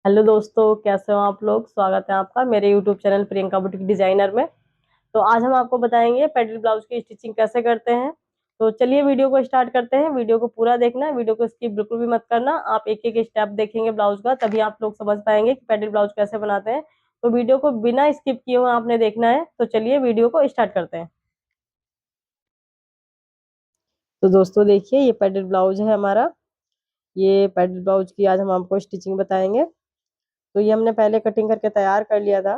Hello दोस्तों, कैसे हो आप लोग। स्वागत है आपका मेरे YouTube channel Priyanka boutique designer में। तो आज हम आपको बताएंगे पेडल ब्लाउज की स्टिचिंग कैसे करते हैं। तो चलिए वीडियो को स्टार्ट करते हैं। वीडियो को पूरा देखना है, वीडियो को स्किप बिल्कुल भी मत करना। आप एक एक स्टेप देखेंगे ब्लाउज का, तभी आप लोग समझ पाएंगे कि पेडल ब्लाउज कैसे बनाते हैं। तो वीडियो को बिना स्किप किए हुए आपने देखना है। तो चलिए वीडियो को स्टार्ट करते हैं। तो दोस्तों देखिए, ये पेडल ब्लाउज है हमारा। ये पेडल ब्लाउज की आज हम आपको स्टिचिंग बताएंगे। तो ये हमने पहले कटिंग करके तैयार कर लिया था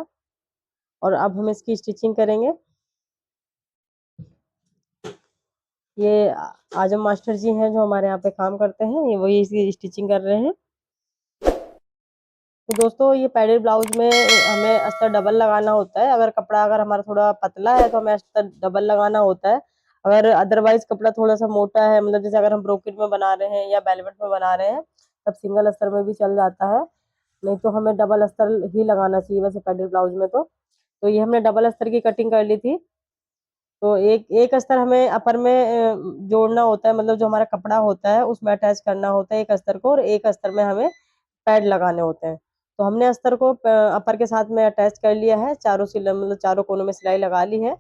और अब हम इसकी स्टिचिंग करेंगे। ये आजम मास्टर जी हैं जो हमारे यहाँ पे काम करते हैं, ये वही इसकी स्टिचिंग कर रहे हैं। तो दोस्तों, ये पैडेड ब्लाउज में हमें अस्तर डबल लगाना होता है। अगर हमारा थोड़ा पतला है तो हमें अस्तर डबल लगाना होता है। अगर अदरवाइज कपड़ा थोड़ा सा मोटा है, मतलब जैसे अगर हम ब्रोकेट में बना रहे हैं या वेलवेट में बना रहे हैं, तब सिंगल अस्तर में भी चल जाता है। नहीं तो हमें डबल अस्तर ही लगाना चाहिए वैसे पैडेड ब्लाउज में। तो ये हमने डबल अस्तर की कटिंग कर ली थी। तो एक एक अस्तर हमें अपर में जोड़ना होता है, मतलब जो हमारा कपड़ा होता है उसमें अटैच करना होता है एक अस्तर को, और एक अस्तर में हमें पैड लगाने होते हैं। तो हमने अस्तर को अपर के साथ में अटैच कर लिया है, चारों सिलाई मतलब चारों कोनों में सिलाई लगा ली है।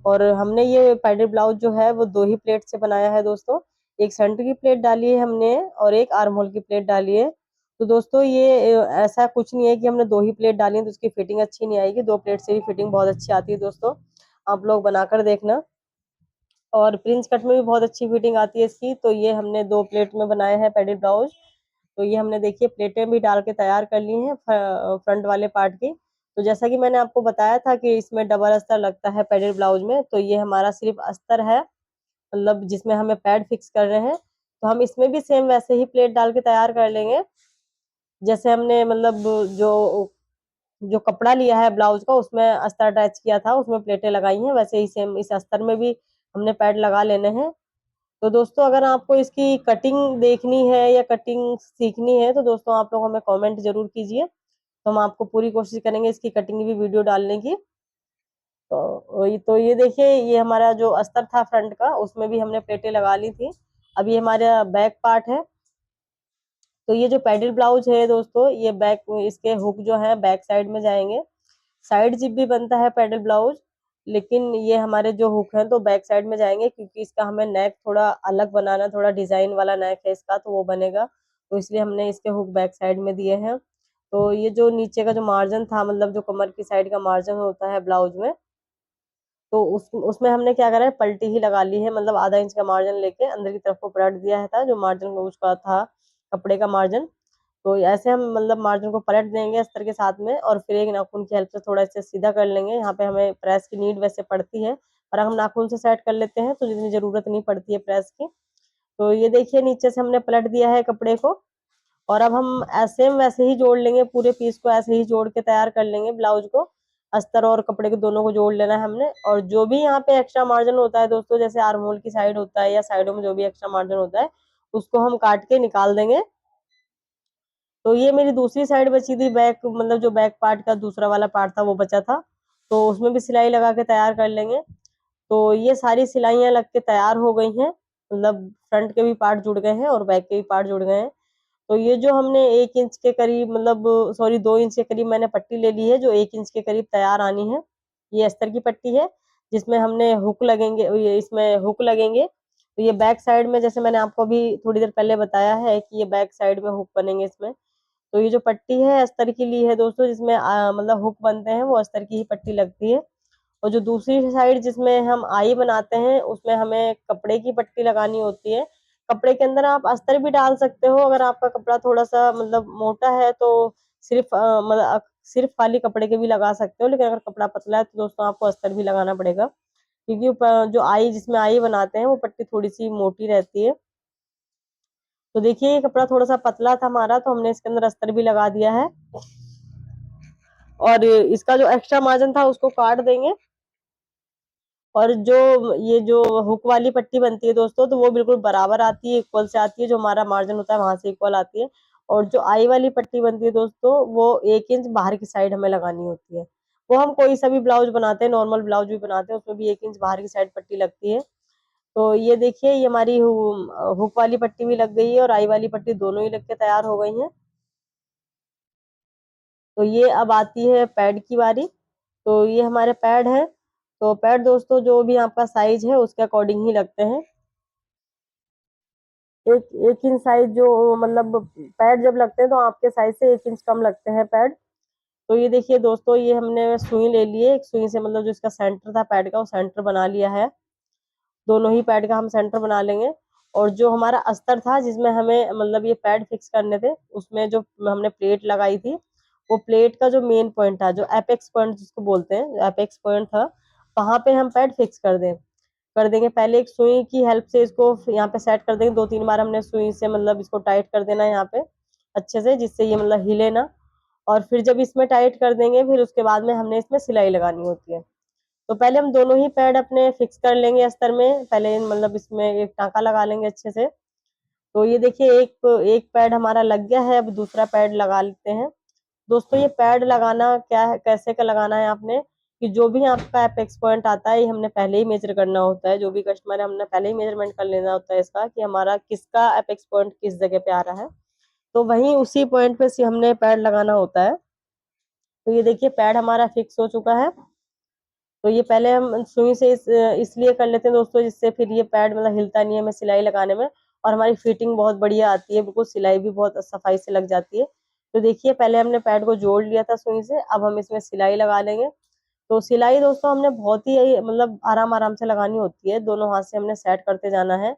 और हमने ये पैडेड ब्लाउज जो है वो दो ही प्लेट से बनाया है दोस्तों। एक सेंटर की प्लेट डाली है हमने और एक आर्म होल की प्लेट डाली है। तो दोस्तों ये ऐसा कुछ नहीं है कि हमने दो ही प्लेट डाली है तो उसकी फिटिंग अच्छी नहीं आएगी। दो प्लेट से भी फिटिंग बहुत अच्छी आती है दोस्तों, आप लोग बनाकर देखना। और प्रिंस कट में भी बहुत अच्छी फिटिंग आती है इसकी। तो ये हमने दो प्लेट में बनाया है पैडेड ब्लाउज। तो ये हमने देखिए प्लेटें भी डाल के तैयार कर ली हैं फ्रंट वाले पार्ट की। तो जैसा कि मैंने आपको बताया था कि इसमें डबल अस्तर लगता है पैडेड ब्लाउज में, तो ये हमारा सिर्फ अस्तर है, मतलब जिसमें हमें पैड फिक्स कर रहे हैं। तो हम इसमें भी सेम वैसे ही प्लेट डाल के तैयार कर लेंगे, जैसे हमने मतलब जो जो कपड़ा लिया है ब्लाउज का उसमें अस्तर अटैच किया था, उसमें प्लेटें लगाई हैं, वैसे ही सेम इस अस्तर में भी हमने पैड लगा लेने हैं। तो दोस्तों, अगर आपको इसकी कटिंग देखनी है या कटिंग सीखनी है तो दोस्तों आप लोग हमें कमेंट जरूर कीजिए। तो हम आपको पूरी कोशिश करेंगे इसकी कटिंग की भी वीडियो डालने की। तो ये देखिए, ये हमारा जो अस्तर था फ्रंट का उसमें भी हमने प्लेटें लगा ली थी। अब ये हमारा बैक पार्ट है। तो ये जो पैडल ब्लाउज है दोस्तों, ये बैक इसके हुक जो है बैक साइड में जाएंगे। साइड जिप भी बनता है पैडल ब्लाउज, लेकिन ये हमारे जो हुक हैं तो बैक साइड में जाएंगे, क्योंकि इसका हमें नेक थोड़ा अलग बनाना, थोड़ा डिजाइन वाला नेक है इसका, तो वो बनेगा। तो इसलिए हमने इसके हुक बैक साइड में दिए हैं। तो ये जो नीचे का जो मार्जिन था, मतलब जो कमर की साइड का मार्जिन होता है ब्लाउज में, तो उसमें हमने क्या करा है, पलटी ही लगा ली है, मतलब आधा इंच का मार्जिन लेके अंदर की तरफ को पलट दिया है था, जो मार्जिन उसका था कपड़े का मार्जिन। तो ऐसे हम मतलब मार्जिन को पलट देंगे अस्तर के साथ में, और फिर एक नाखून की हेल्प से थोड़ा इसे सीधा कर लेंगे। यहाँ पे हमें प्रेस की नीड वैसे पड़ती है, पर हम नाखून से सेट कर लेते हैं तो जितनी जरूरत नहीं पड़ती है प्रेस की। तो ये देखिए, नीचे से हमने पलट दिया है कपड़े को। और अब हम ऐसे वैसे ही जोड़ लेंगे, पूरे पीस को ऐसे ही जोड़ के तैयार कर लेंगे ब्लाउज को। अस्तर और कपड़े के दोनों को जोड़ लेना है हमने। और जो भी यहाँ पे एक्स्ट्रा मार्जिन होता है दोस्तों, जैसे आर्म होल की साइड होता है या साइडों में जो भी एक्स्ट्रा मार्जिन होता है, उसको हम काट के निकाल देंगे। तो ये मेरी दूसरी साइड बची थी, बैक मतलब जो बैक पार्ट का दूसरा वाला पार्ट था वो बचा था, तो उसमें भी सिलाई लगा के तैयार कर लेंगे। तो ये सारी सिलाइयां लग के तैयार हो गई हैं, मतलब फ्रंट के भी पार्ट जुड़ गए हैं और बैक के भी पार्ट जुड़ गए हैं। तो ये जो हमने 1 इंच के करीब, मतलब सॉरी 2 इंच के करीब मैंने पट्टी ले ली है, जो 1 इंच के करीब तैयार आनी है। ये अस्तर की पट्टी है जिसमें हमने हुक लगेंगे, इसमें हुक लगेंगे। तो ये बैक साइड में, जैसे मैंने आपको अभी थोड़ी देर पहले बताया है कि ये बैक साइड में हुक बनेंगे इसमें। तो ये जो पट्टी है अस्तर की ली है दोस्तों, जिसमें मतलब हुक बनते हैं, वो अस्तर की ही पट्टी लगती है। और जो दूसरी साइड जिसमें हम आई बनाते हैं, उसमें हमें कपड़े की पट्टी लगानी होती है। कपड़े के अंदर आप अस्तर भी डाल सकते हो, अगर आपका कपड़ा थोड़ा सा मतलब मोटा है तो सिर्फ मतलब सिर्फ खाली कपड़े के भी लगा सकते हो, लेकिन अगर कपड़ा पतला है तो दोस्तों आपको अस्तर भी लगाना पड़ेगा, क्योंकि जो आई जिसमें आई बनाते हैं वो पट्टी थोड़ी सी मोटी रहती है। तो देखिए, ये कपड़ा थोड़ा सा पतला था हमारा, तो हमने इसके अंदर अस्तर भी लगा दिया है। और इसका जो एक्स्ट्रा मार्जिन था उसको काट देंगे। और जो ये जो हुक वाली पट्टी बनती है दोस्तों, तो वो बिल्कुल बराबर आती है, इक्वल से आती है, जो हमारा मार्जिन होता है वहां से इक्वल आती है। और जो आई वाली पट्टी बनती है दोस्तों, वो 1 इंच बाहर की साइड हमें लगानी होती है। वो हम कोई सा भी ब्लाउज बनाते हैं, नॉर्मल ब्लाउज भी बनाते हैं, उसमें भी 1 इंच बाहर की साइड पट्टी लगती है। तो ये देखिए, ये हमारी हुक वाली पट्टी भी लग गई है और आई वाली पट्टी दोनों ही लग के तैयार हो गई है। तो ये अब आती है पैड की बारी। तो ये हमारे पैड हैं। तो पैड दोस्तों जो भी आपका साइज है उसके अकॉर्डिंग ही लगते हैं। एक 1 इंच साइज जो मतलब पैड जब लगते हैं तो आपके साइज से 1 इंच कम लगते हैं पैड। तो ये देखिए दोस्तों, ये हमने सुई ले ली है। एक सुई से मतलब जो इसका सेंटर था पैड का वो सेंटर बना लिया है। दोनों ही पैड का हम सेंटर बना लेंगे। और जो हमारा अस्तर था जिसमें हमें मतलब ये पैड फिक्स करने थे, उसमें जो हमने प्लेट लगाई थी, वो प्लेट का जो मेन पॉइंट था, जो एपेक्स पॉइंट जिसको बोलते हैं, एपेक्स पॉइंट था, वहां पे हम पैड फिक्स कर देंगे। पहले एक सुई की हेल्प से इसको यहाँ पे सेट कर देंगे। 2-3 बार हमने सुई से मतलब इसको टाइट कर देना है यहाँ पे अच्छे से, जिससे ये मतलब हिले ना। और फिर जब इसमें टाइट कर देंगे, फिर उसके बाद में हमने इसमें सिलाई लगानी होती है। तो पहले हम दोनों ही पैड अपने फिक्स कर लेंगे अस्तर में। पहले मतलब इसमें एक टाँका लगा लेंगे अच्छे से। तो ये देखिए एक एक पैड हमारा लग गया है। अब दूसरा पैड लगा लेते हैं। दोस्तों ये पैड लगाना क्या है, कैसे का लगाना है आपने, कि जो भी आपका एपेक्स पॉइंट आता है ये हमने पहले ही मेजर करना होता है। जो भी कस्टमर है हमने पहले ही मेजरमेंट कर लेना होता है इसका, कि हमारा किसका एपेक्स पॉइंट किस जगह पे आ रहा है। तो वहीं उसी पॉइंट पे से हमने पैड लगाना होता है। तो ये देखिए पैड हमारा फिक्स हो चुका है। तो ये पहले हम सुई से इसलिए कर लेते हैं दोस्तों, जिससे फिर ये पैड मतलब हिलता नहीं है हमें सिलाई लगाने में। और हमारी फिटिंग बहुत बढ़िया आती है, बिल्कुल सिलाई भी बहुत सफाई से लग जाती है। तो देखिए पहले हमने पैड को जोड़ लिया था सुई से, अब हम इसमें सिलाई लगा लेंगे। तो सिलाई दोस्तों हमने बहुत ही मतलब आराम आराम से लगानी होती है। दोनों हाथ से हमने सेट करते जाना है,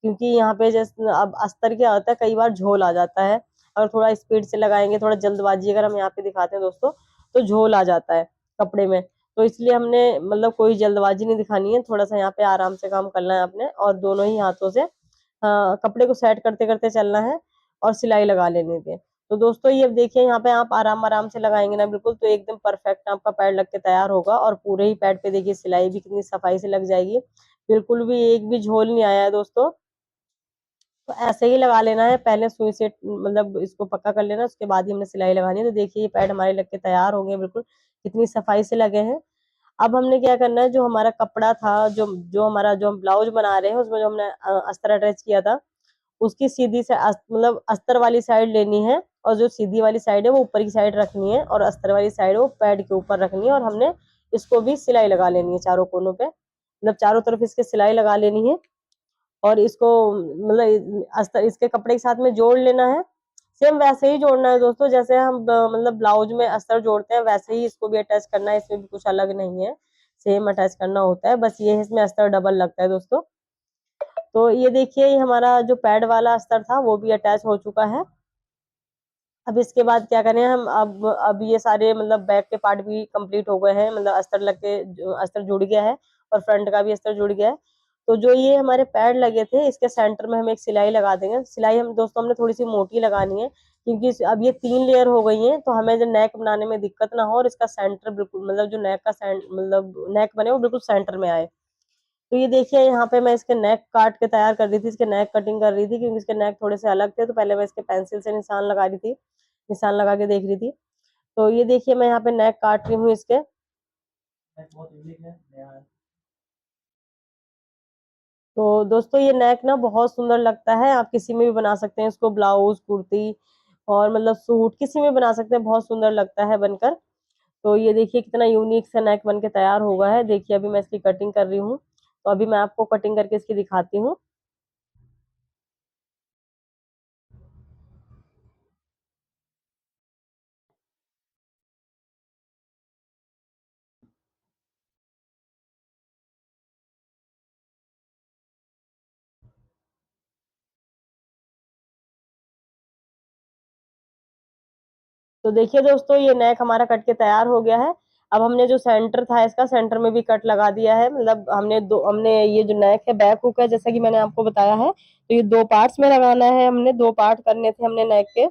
क्योंकि यहाँ पे जैसे अब अस्तर क्या होता है, कई बार झोल आ जाता है। अगर थोड़ा स्पीड से लगाएंगे, थोड़ा जल्दबाजी अगर हम यहाँ पे दिखाते हैं दोस्तों, तो झोल आ जाता है कपड़े में। तो इसलिए हमने मतलब कोई जल्दबाजी नहीं दिखानी है, थोड़ा सा यहाँ पे आराम से काम करना है आपने, और दोनों ही हाथों से कपड़े को सेट करते करते चलना है और सिलाई लगा लेने के। तो दोस्तों ये देखिए यहाँ पे आप आराम आराम से लगाएंगे ना बिल्कुल, तो एकदम परफेक्ट आपका पैड लग के तैयार होगा। और पूरे ही पैड पे देखिए सिलाई भी कितनी सफाई से लग जाएगी, बिल्कुल भी एक भी झोल नहीं आया है दोस्तों। तो ऐसे ही लगा लेना है, पहले सुई से मतलब इसको पक्का कर लेना, उसके बाद ही हमने सिलाई लगानी है। तो देखिए ये पैड हमारे लग के तैयार हो गए बिल्कुल, कितनी सफाई से लगे हैं। अब हमने क्या करना है, जो हमारा कपड़ा था, जो हम ब्लाउज बना रहे हैं, उसमें जो हमने अस्तर अटैच किया था, उसकी सीधी से मतलब अस्तर वाली साइड लेनी है, और जो सीधी वाली साइड है वो ऊपर की साइड रखनी है, और अस्तर वाली साइड वो पैड के ऊपर रखनी है। और हमने इसको भी सिलाई लगा लेनी है चारों कोनों पे, मतलब चारों तरफ इसके सिलाई लगा लेनी है। और इसको मतलब अस्तर इसके कपड़े के साथ में जोड़ लेना है। सेम वैसे ही जोड़ना है दोस्तों, जैसे हम मतलब ब्लाउज में अस्तर जोड़ते हैं, वैसे ही इसको भी अटैच करना है। इसमें भी कुछ अलग नहीं है, सेम अटैच करना होता है, बस ये है इसमें अस्तर डबल लगता है दोस्तों। तो ये देखिए ये हमारा जो पैड वाला अस्तर था वो भी अटैच हो चुका है। अब इसके बाद क्या करें हम, अब ये सारे मतलब बैक के पार्ट भी कंप्लीट हो गए हैं, मतलब अस्तर लग के अस्तर जुड़ गया है, और फ्रंट का भी अस्तर जुड़ गया है। तो जो ये हमारे पैड लगे थे, इसके सेंटर में हम एक सिलाई लगा देंगे। सिलाई हम दोस्तों हमने थोड़ी सी मोटी लगानी है, क्योंकि अब ये 3 लेयर हो गई है, तो हमें जो नेक बनाने में दिक्कत ना हो, और इसका सेंटर बिल्कुल मतलब जो नेक का मतलब नेक बने वो बिल्कुल सेंटर में आए। तो ये देखिए यहाँ पे मैं इसके नेक काट के तैयार कर रही थी, इसके नेक कटिंग कर रही थी, क्योंकि इसके नेक थोड़े से अलग थे। तो पहले मैं इसके पेंसिल से निशान लगा रही थी, निशान लगा के देख रही थी। तो ये देखिए मैं यहाँ पे नेक काट रही हूँ इसके। तो दोस्तों ये नेक ना बहुत सुंदर लगता है, आप किसी में भी बना सकते हैं इसको, ब्लाउज, कुर्ती, और मतलब सूट किसी में बना सकते हैं, बहुत सुंदर लगता है बनकर। तो ये देखिए कितना यूनिक सा नेक बन के तैयार हुआ है। देखिए अभी मैं इसकी कटिंग कर रही हूँ, तो अभी मैं आपको कटिंग करके इसकी दिखाती हूँ। तो देखिए दोस्तों ये नेक हमारा कट के तैयार हो गया है। अब हमने जो सेंटर था इसका, सेंटर में भी कट लगा दिया है। मतलब हमने ये जो नेक है, बैक हुक है, जैसा कि मैंने आपको बताया है, तो ये 2 पार्ट्स में लगाना है। हमने 2 पार्ट करने थे हमने नेक के।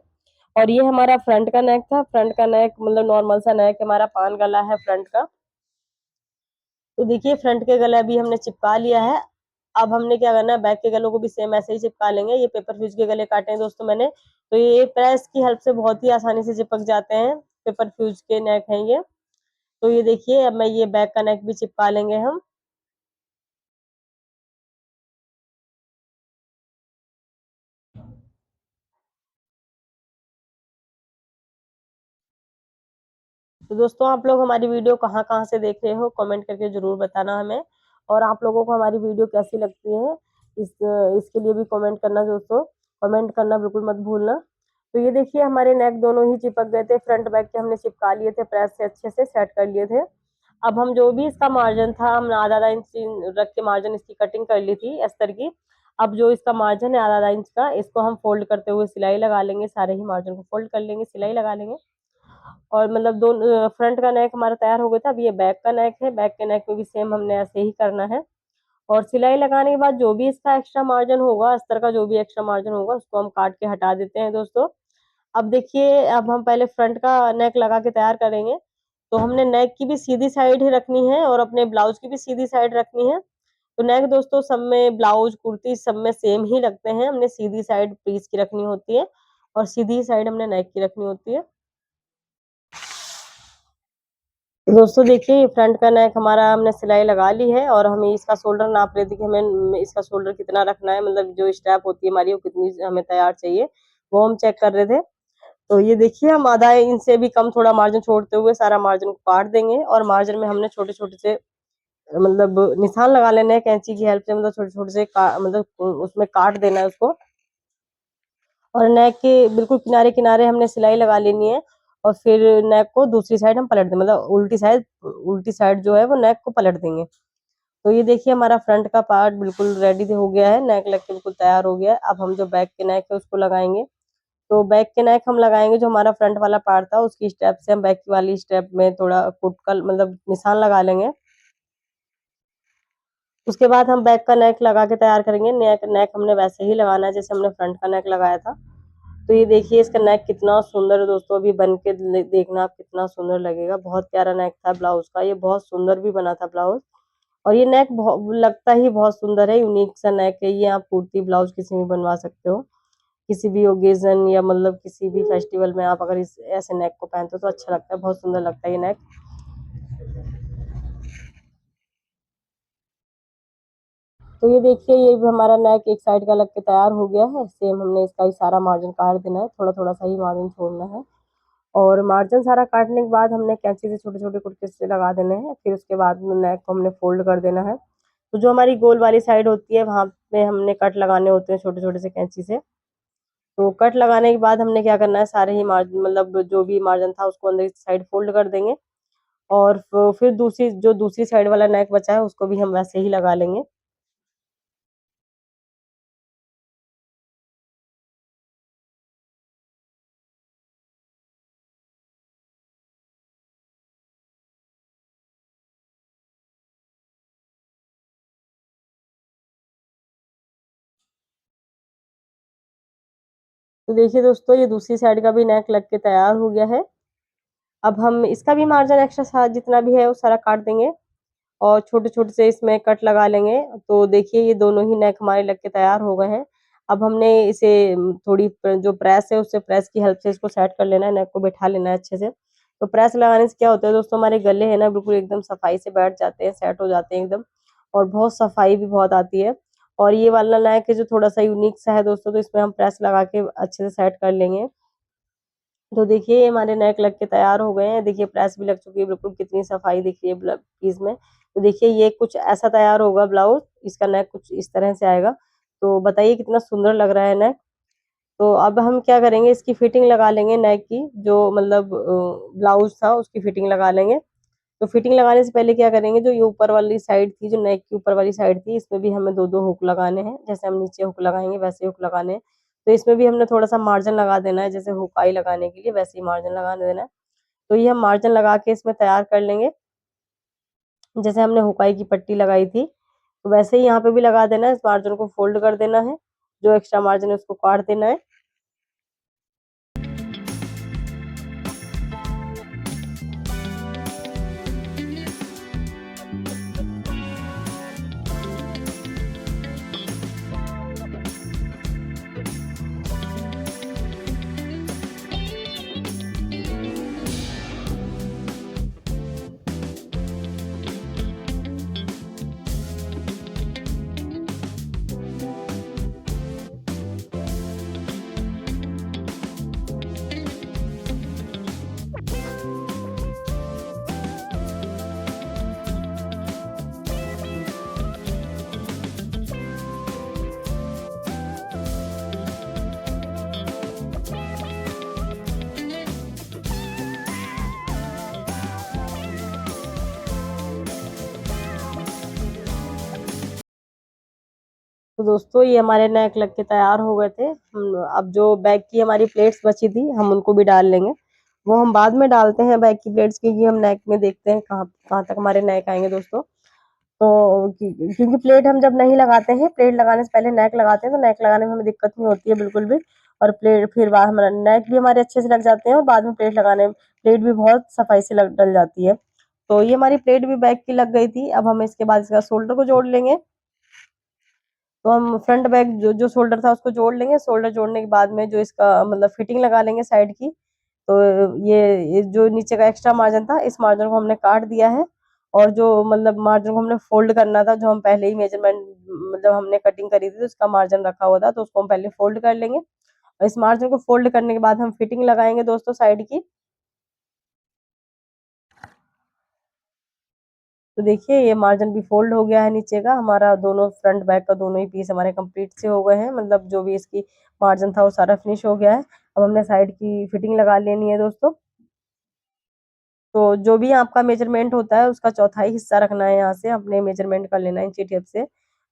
और ये हमारा फ्रंट का नेक था। फ्रंट का नेक मतलब नॉर्मल सा नेक, हमारा पान गला है फ्रंट का। तो देखिए फ्रंट के गला भी हमने चिपका लिया है। अब हमने क्या करना है, बैक के गलों को भी सेम ऐसे ही चिपका लेंगे। ये पेपर फ्यूज के गले काटे हैं दोस्तों मैंने, तो ये प्रेस की हेल्प से बहुत ही आसानी से चिपक जाते हैं। पेपर फ्यूज के नेक हैं ये। तो ये देखिए अब मैं ये बैक का नेक भी चिपका लेंगे हम। तो दोस्तों आप लोग हमारी वीडियो कहाँ-कहाँ से देख रहे हो कमेंट करके ज़रूर बताना हमें, और आप लोगों को हमारी वीडियो कैसी लगती है इस इसके लिए भी कमेंट करना दोस्तों, कमेंट करना बिल्कुल मत भूलना। तो ये देखिए हमारे नेक दोनों ही चिपक गए थे, फ्रंट बैक के हमने चिपका लिए थे, प्रेस से अच्छे से सेट कर लिए थे। अब हम जो भी इसका मार्जिन था, हमने आधा-आधा इंच रख के मार्जिन इसकी कटिंग कर ली थी अस्तर की। अब जो इसका मार्जिन है आधा-आधा इंच का, इसको हम फ़ोल्ड करते हुए सिलाई लगा लेंगे, सारे ही मार्जिन को फ़ोल्ड कर लेंगे, सिलाई लगा लेंगे। और मतलब फ्रंट का नेक हमारा तैयार हो गया था। अब ये बैक का नेक है, बैक के नेक में भी सेम हमने ऐसे ही करना है। और सिलाई लगाने के बाद जो भी इसका एक्स्ट्रा मार्जिन होगा, अस्तर का जो भी एक्स्ट्रा मार्जिन होगा, उसको हम काट के हटा देते हैं दोस्तों। अब देखिए, अब हम पहले फ्रंट का नेक लगा के तैयार करेंगे। तो हमने नेक की भी सीधी साइड ही रखनी है और अपने ब्लाउज की भी सीधी साइड रखनी है। तो नेक दोस्तों सब में, ब्लाउज कुर्ती सब में सेम ही लगते हैं, हमने सीधी साइड पीस की रखनी होती है और सीधी साइड हमने नेक की रखनी होती है। दोस्तों देखिए, फ्रंट का नेक हमारा हमने सिलाई लगा ली है और हमें इसका शोल्डर नाप रहे थे कि हमें इसका शोल्डर कितना रखना है, मतलब जो स्ट्रैप होती है हमारी वो कितनी हमें तैयार चाहिए, वो हम चेक कर रहे थे। तो ये देखिए, हम आधा इंच से भी कम थोड़ा मार्जिन छोड़ते हुए सारा मार्जिन को काट देंगे और मार्जिन में हमने छोटे-छोटे से मतलब निशान लगा लेने हैं कैंची की हेल्प से, मतलब छोटे-छोटे से मतलब उसमें काट देना है उसको। और नेक के बिल्कुल किनारे-किनारे हमने सिलाई लगा लेनी है और फिर नेक को दूसरी साइड हम पलट दें, मतलब उल्टी साइड जो है वो नेक को पलट देंगे। तो ये देखिए हमारा फ्रंट का पार्ट बिल्कुल रेडी हो गया है, नेक लग के बिल्कुल तैयार हो गया है। अब हम जो बैक के नेक है उसको लगाएँगे। तो बैक के नेक हम लगाएँगे, जो हमारा फ्रंट वाला पार्ट था उसकी स्टेप से हम बैक वाली स्टेप में थोड़ा फुट का मतलब निशान लगा लेंगे। उसके बाद हम बैक का नेक लगा के तैयार करेंगे। नेक नेक हमने वैसे ही लगाना है जैसे हमने फ्रंट का नेक लगाया था। तो ये देखिए इसका नेक कितना सुंदर है दोस्तों, अभी बन के देखना आप कितना सुंदर लगेगा। बहुत प्यारा नेक था ब्लाउज का, ये बहुत सुंदर भी बना था ब्लाउज। और ये नेक लगता ही बहुत सुंदर है, यूनिक सा नेक है ये। आप कुर्ती ब्लाउज किसी में बनवा सकते हो, किसी भी ओकेजन या मतलब किसी भी फेस्टिवल में आप अगर इस ऐसे नेक को पहनते हो तो अच्छा लगता है, बहुत सुंदर लगता है ये नेक। तो ये देखिए, ये भी हमारा नेक एक साइड का लग के तैयार हो गया है। सेम हमने इसका ही सारा मार्जिन काट देना है, थोड़ा-थोड़ा सा ही मार्जिन छोड़ना है। और मार्जिन सारा काटने के बाद हमने कैंची से छोटे-छोटे कुर्ते से लगा देने हैं। फिर उसके बाद में नेक को हमने फ़ोल्ड कर देना है। तो जो हमारी गोल वाली साइड होती है वहाँ पे हमने कट लगाने होते हैं छोटे-छोटे से कैंची से। तो कट लगाने के बाद हमने क्या करना है, सारे ही मार्जिन मतलब जो भी मार्जिन था उसको अंदर की साइड फ़ोल्ड कर देंगे और फिर दूसरी साइड वाला नेक बचा है उसको भी हम वैसे ही लगा लेंगे। तो देखिए दोस्तों, ये दूसरी साइड का भी नेक लग के तैयार हो गया है। अब हम इसका भी मार्जिन एक्स्ट्रा जितना भी है वो सारा काट देंगे और छोटे-छोटे से इसमें कट लगा लेंगे। तो देखिए ये दोनों ही नेक हमारे लग के तैयार हो गए हैं। अब हमने इसे थोड़ी जो प्रेस है उससे प्रेस की हेल्प से इसको सेट कर लेना है, नेक को बैठा लेना है अच्छे से। तो प्रेस लगाने से क्या होता है दोस्तों, हमारे गले हैं ना बिल्कुल एकदम सफाई से बैठ जाते हैं, सेट हो जाते हैं एकदम, और बहुत सफाई भी बहुत आती है। और ये वाला नेक है जो थोड़ा-सा यूनिक सा है दोस्तों, तो इसमें हम प्रेस लगा के अच्छे से सेट कर लेंगे। तो देखिए ये हमारे नेक लग के तैयार हो गए हैं। देखिए प्रेस भी लग चुकी है बिल्कुल, कितनी सफाई दिख रही है पीस में। तो देखिए ये कुछ ऐसा तैयार होगा ब्लाउज़, इसका नेक कुछ इस तरह से आएगा। तो बताइए कितना सुंदर लग रहा है नेक। तो अब हम क्या करेंगे, इसकी फिटिंग लगा लेंगे नेक की, जो मतलब ब्लाउज़ था उसकी फिटिंग लगा लेंगे। तो फिटिंग लगाने से पहले क्या करेंगे, जो ये ऊपर वाली साइड थी, जो नेक की ऊपर वाली साइड थी, इसमें भी हमें 2-2 हुक लगाने हैं। जैसे हम नीचे हुक लगाएँगे वैसे हुक लगाने हैं। तो इसमें भी हमने थोड़ा-सा मार्जिन लगा देना है, जैसे हुक आई लगाने के लिए वैसे ही मार्जिन लगा देना है। तो ये हम मार्जिन लगा के इसमें तैयार कर लेंगे, जैसे हमने हुक-आई की पट्टी लगाई थी। तो वैसे ही यहाँ पे भी लगा देना है, इस मार्जिन को फ़ोल्ड कर देना है, जो एक्स्ट्रा मार्जिन है उसको काट देना है। तो दोस्तों ये हमारे नेक लग के तैयार हो गए थे। अब जो बैग की हमारी प्लेट्स बची थी हम उनको भी डाल लेंगे। वो हम बाद में डालते हैं बैग की प्लेट्स, क्योंकि हम नेक में देखते हैं कहाँ कहाँ तक हमारे नेक आएंगे दोस्तों। तो क्योंकि प्लेट हम जब नहीं लगाते हैं, प्लेट लगाने से पहले नेक लगाते हैं, तो नेक लगाने में हमें दिक्कत नहीं होती है बिल्कुल भी। और प्लेट फिर बाद हमारा नेक भी हमारे अच्छे से लग जाते हैं, और बाद में प्लेट लगाने में प्लेट भी बहुत सफाई से डल जाती है। तो ये हमारी प्लेट भी बैग की लग गई थी। अब हम इसके बाद इसका शोल्डर को जोड़ लेंगे। तो हम फ्रंट बैक जो शोल्डर था उसको जोड़ लेंगे। शोल्डर जोड़ने के बाद में जो इसका मतलब फिटिंग लगा लेंगे साइड की। तो ये जो नीचे का एक्स्ट्रा मार्जिन था, इस मार्जिन को हमने काट दिया है। और जो मतलब मार्जिन को हमने फोल्ड करना था, जो हम पहले ही मेजरमेंट मतलब हमने कटिंग करी थी तो उसका मार्जिन रखा हुआ था, तो उसको हम पहले फोल्ड कर लेंगे। और इस मार्जिन को फोल्ड करने के बाद हम फिटिंग लगाएंगे दोस्तों साइड की। तो देखिए ये मार्जिन भी फोल्ड हो गया है नीचे का हमारा। दोनों फ्रंट बैक का दोनों ही पीस हमारे कंप्लीट से हो गए हैं, मतलब जो भी इसकी मार्जिन था वो सारा फिनिश हो गया है। अब हमने साइड की फिटिंग लगा लेनी है दोस्तों। तो जो भी आपका मेजरमेंट होता है उसका चौथाई हिस्सा रखना है, यहाँ से अपने मेजरमेंट कर लेना है इंची टेप से।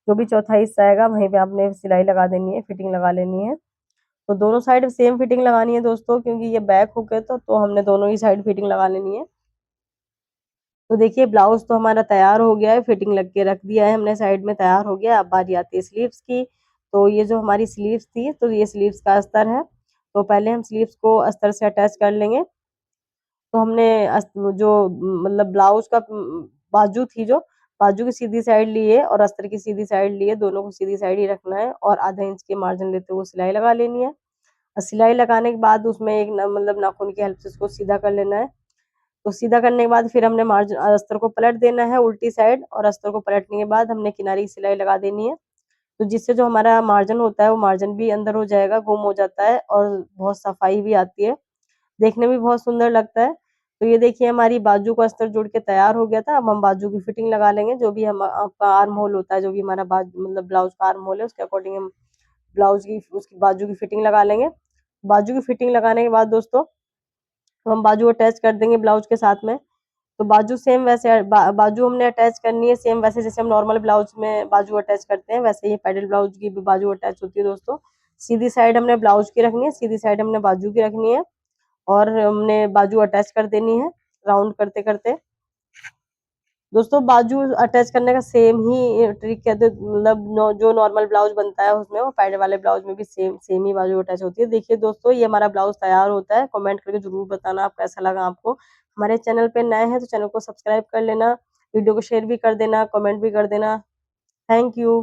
जो भी चौथाई हिस्सा आएगा वहीं पे आपने सिलाई लगा देनी है, फिटिंग लगा लेनी है। तो दोनों साइड सेम फिटिंग लगानी है दोस्तों, क्योंकि ये बैक हुक है तो हमने दोनों ही साइड फिटिंग लगा लेनी है। तो देखिए ब्लाउज तो हमारा तैयार हो गया है, फिटिंग लग के रख दिया है हमने साइड में, तैयार हो गया। अब बारी आती है स्लीव्स की। तो ये जो हमारी स्लीव्स थी, तो ये स्लीव्स का अस्तर है। तो पहले हम स्लीव्स को अस्तर से अटैच कर लेंगे। तो हमने जो मतलब ब्लाउज का बाजू थी, जो बाजू की सीधी साइड ली है और अस्तर की सीधी साइड ली है, दोनों को सीधी साइड ही रखना है। और आधा इंच के मार्जिन लेते हुए सिलाई लगा लेनी है। और सिलाई लगाने के बाद उसमें एक मतलब नाखून की हेल्प से उसको सीधा कर लेना है। तो सीधा करने के बाद फिर हमने मार्जिन अस्तर को पलट देना है उल्टी साइड, और अस्तर को पलटने के बाद हमने किनारे की सिलाई लगा देनी है। तो जिससे जो हमारा मार्जिन होता है वो मार्जिन भी अंदर हो जाएगा, गुम हो जाता है, और बहुत सफाई भी आती है, देखने में भी बहुत सुंदर लगता है। तो ये देखिए हमारी बाजू का अस्तर जुड़ के तैयार हो गया था। अब हम बाजू की फिटिंग लगा लेंगे। जो भी हम आपका आर्म होल होता है, जो भी हमारा मतलब ब्लाउज का आर्म होल है, उसके अकॉर्डिंग हम ब्लाउज की उसकी बाजू की फिटिंग लगा लेंगे। बाजू की फिटिंग लगाने के बाद दोस्तों, तो हम बाजू अटैच कर देंगे ब्लाउज के साथ में। तो बाजू सेम वैसे बाजू हमने अटैच करनी है सेम वैसे जैसे हम नॉर्मल ब्लाउज में बाजू अटैच करते हैं, वैसे ही पैडल ब्लाउज की भी बाजू अटैच होती है दोस्तों। सीधी साइड हमने ब्लाउज की रखनी है, सीधी साइड हमने बाजू की रखनी है, और हमने बाजू अटैच कर देनी है राउंड करते करते। दोस्तों बाजू अटैच करने का सेम ही ट्रिक है, मतलब जो नॉर्मल ब्लाउज बनता है उसमें, वो पैड वाले ब्लाउज में भी सेम सेम ही बाजू अटैच होती है। देखिए दोस्तों ये हमारा ब्लाउज तैयार होता है। कमेंट करके जरूर बताना आप कैसा लगा आपको। हमारे चैनल पे नए हैं तो चैनल को सब्सक्राइब कर लेना, वीडियो को शेयर भी कर देना, कमेंट भी कर देना। Thank you.